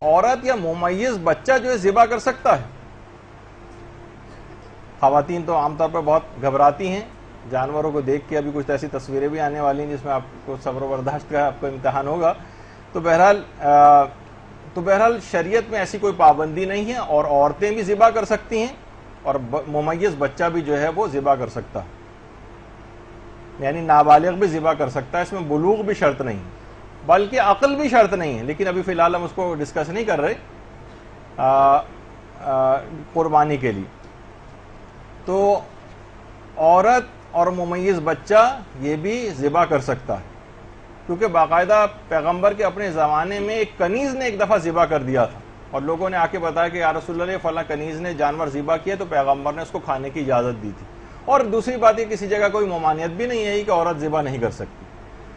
عورت یا ممیز بچہ جو ہے ذبح کر سکتا ہے؟ خواتین تو عام طور پر بہت گھبراتی ہیں جانوروں کو دیکھ کے. ابھی کچھ ایسی تصویریں بھی آنے والی ہیں جس میں آپ کو صبر و برداشت کا آپ کو امتحان ہوگا. تو بہرحال شریعت میں ایسی کوئی پابندی نہیں ہے, اور عورتیں بھی ذبح کر سکتی ہیں اور ممیز بچہ بھی جو ہے وہ ذبح کر سکتا ہے, یعنی نابالغ بھی ذبح کر سکتا ہے. اس میں بلوغ بھی شرط نہیں, بلکہ عقل بھی شرط نہیں ہے, لیکن ابھی فی الحال ہم اس کو ڈسکس نہیں کر رہے قربانی کے لیے. تو عورت اور ممیز بچہ یہ بھی ذبح کر سکتا ہے, کیونکہ باقاعدہ پیغمبر کے اپنے زمانے میں ایک کنیز نے ایک دفعہ ذبح کر دیا تھا, اور لوگوں نے آ کے بتایا کہ یا رسول اللہ فلاں کنیز نے جانور ذبح کیا, تو پیغمبر نے اس کو کھانے کی اجازت دی تھی. اور دوسری بات یہ کسی جگہ کوئی ممانعت بھی نہیں ہے کہ عورت ذبح نہیں کر سکتی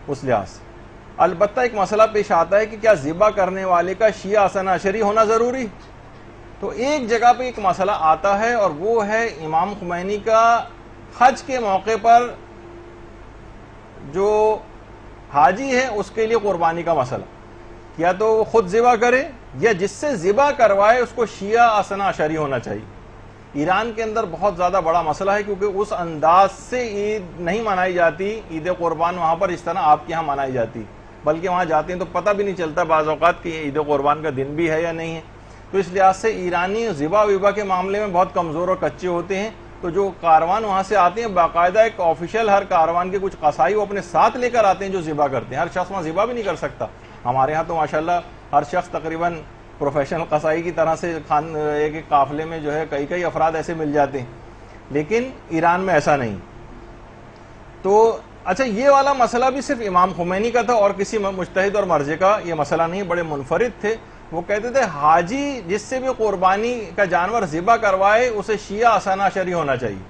اس لحاظ سے. البتہ ایک مسئلہ پیش آتا ہے کہ کیا ذبح کرنے والے کا شیعہ حسن عشری ہونا ضروری؟ تو ایک جگہ پہ ایک مسئلہ آتا ہے, اور وہ ہے امام خمینی کا حج کے موقع پر جو حاجی ہے اس کے لیے قربانی کا مسئلہ, یا تو وہ خود ذبح کرے یا جس سے ذبح کروائے اس کو شیعہ حسن عشری ہونا چاہیے. ایران کے اندر بہت زیادہ بڑا مسئلہ ہے, کیونکہ اس انداز سے عید نہیں منائی جاتی, عید قربان وہاں پر اس طرح آپ کے یہاں منائی جاتی, بلکہ وہاں جاتے ہیں تو پتہ بھی نہیں چلتا بعض اوقات کہ عید قربان کا دن بھی ہے یا نہیں ہے. تو اس لحاظ سے ایرانی ذبح وبا کے معاملے میں بہت کمزور اور کچے ہوتے ہیں. تو جو کاروان وہاں سے آتے ہیں باقاعدہ ایک آفیشیل ہر کاروان کے کچھ قصائی وہ اپنے ساتھ لے کر آتے ہیں جو ذبح کرتے ہیں. ہر شخص وہاں ذبح بھی نہیں کر سکتا. ہمارے ہاں تو ماشاءاللہ ہر شخص تقریباً پروفیشنل قصائی کی طرح سے ایک قافلے میں جو ہے کئی افراد ایسے مل جاتے ہیں, لیکن ایران میں ایسا نہیں. تو اچھا, یہ والا مسئلہ بھی صرف امام خمینی کا تھا اور کسی مجتہد اور مرجع کا یہ مسئلہ نہیں, بڑے منفرد تھے. وہ کہتے تھے حاجی جس سے بھی قربانی کا جانور ذبح کروائے اسے شیعہ حسن عشری ہونا چاہیے.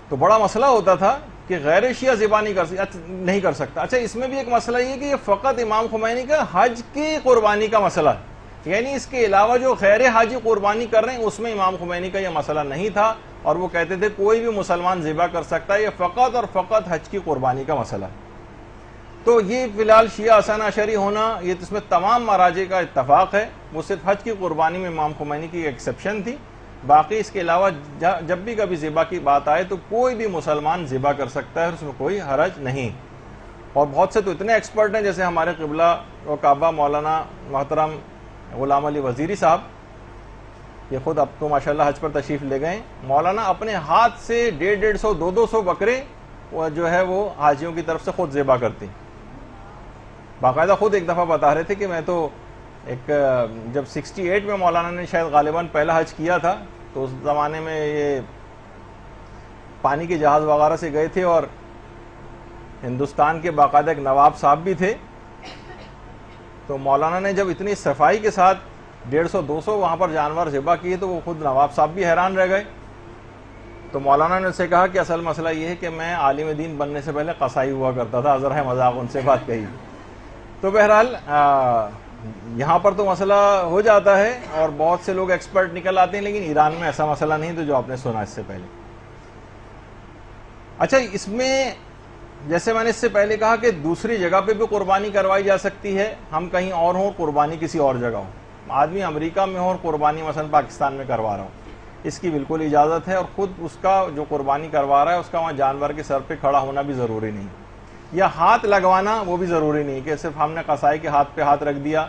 تو بڑا مسئلہ ہوتا تھا کہ غیر شیعہ ذبح نہیں کر سکتا. اچھا, اس میں بھی ایک مسئلہ یہ کہ یہ فقط امام خمینی کا حج کی قربانی کا مسئلہ ہے, یعنی اس کے علاوہ جو غیر حاجی قربانی کر رہے ہیں اس میں امام خمینی کا یہ مسئلہ نہیں تھا, اور وہ کہتے تھے کوئی بھی مسلمان ذبح کر سکتا ہے, یہ فقط اور فقط حج کی قربانی کا مسئلہ ہے. تو یہ فی الحال شیعہ حسن عشری ہونا یہ اس میں تمام مراجع کا اتفاق ہے. وہ صرف حج کی قربانی میں امام خمینی کی ایکسیپشن تھی, باقی اس کے علاوہ جب بھی کبھی ذبح کی بات آئے تو کوئی بھی مسلمان ذبح کر سکتا ہے, اس میں کوئی حرج نہیں. اور بہت سے تو اتنے ایکسپرٹ ہیں, جیسے ہمارے قبلہ و کعبہ مولانا محترم غلام علی وزیری صاحب, یہ خود اب تو ماشاءاللہ حج پر تشریف لے گئے. مولانا اپنے ہاتھ سے 150 200 بکرے جو ہے وہ حاجیوں کی طرف سے خود ذبح کرتے ہیں. باقاعدہ خود ایک دفعہ بتا رہے تھے کہ میں تو ایک جب 68 میں مولانا نے شاید غالباً پہلا حج کیا تھا, تو اس زمانے میں یہ پانی کے جہاز وغیرہ سے گئے تھے, اور ہندوستان کے باقاعدہ ایک نواب صاحب بھی تھے. تو مولانا نے جب اتنی صفائی کے ساتھ 150 200 وہاں پر جانور ذبح کیے تو وہ خود نواب صاحب بھی حیران رہ گئے. تو مولانا نے ان سے کہا کہ اصل مسئلہ یہ ہے کہ میں عالم دین بننے سے پہلے قصائی ہوا کرتا تھا, ذرا ہے مذاق ان سے بات کہی. تو بہرحال یہاں پر تو مسئلہ ہو جاتا ہے اور بہت سے لوگ ایکسپرٹ نکل آتے ہیں, لیکن ایران میں ایسا مسئلہ نہیں تو جو آپ نے سنا اس سے پہلے. اچھا, اس میں جیسے میں نے اس سے پہلے کہا کہ دوسری جگہ پہ بھی قربانی کروائی جا سکتی ہے, ہم کہیں اور ہوں قربانی کسی اور جگہ ہو, آدمی امریکہ میں ہو اور قربانی مثلا پاکستان میں کروا رہا ہوں, اس کی بالکل اجازت ہے, اور خود اس کا جو قربانی کروا رہا ہے اس کا وہاں جانور کے سر پہ کھڑا ہونا بھی ضروری نہیں, یا ہاتھ لگوانا وہ بھی ضروری نہیں کہ صرف ہم نے قصائی کے ہاتھ پہ ہاتھ رکھ دیا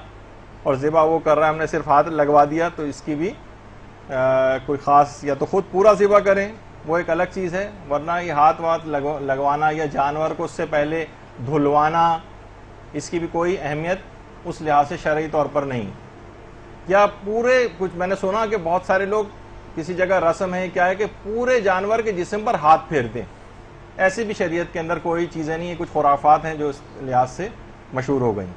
اور ذبح وہ کر رہا ہے ہم نے صرف ہاتھ لگوا دیا, تو اس کی بھی کوئی خاص, یا تو خود پورا ذبح کریں وہ ایک الگ چیز ہے, ورنہ یہ ہاتھ لگوانا یا جانور کو اس سے پہلے دھلوانا اس کی بھی کوئی اہمیت اس لحاظ سے شرعی طور پر نہیں. یا پورے کچھ میں نے سنا کہ بہت سارے لوگ کسی جگہ رسم ہے کیا ہے کہ پورے جانور کے جسم پر ہاتھ پھیرتے ہیں, ایسی بھی شریعت کے اندر کوئی چیزیں نہیں ہیں, کچھ خرافات ہیں جو اس لحاظ سے مشہور ہو گئیں.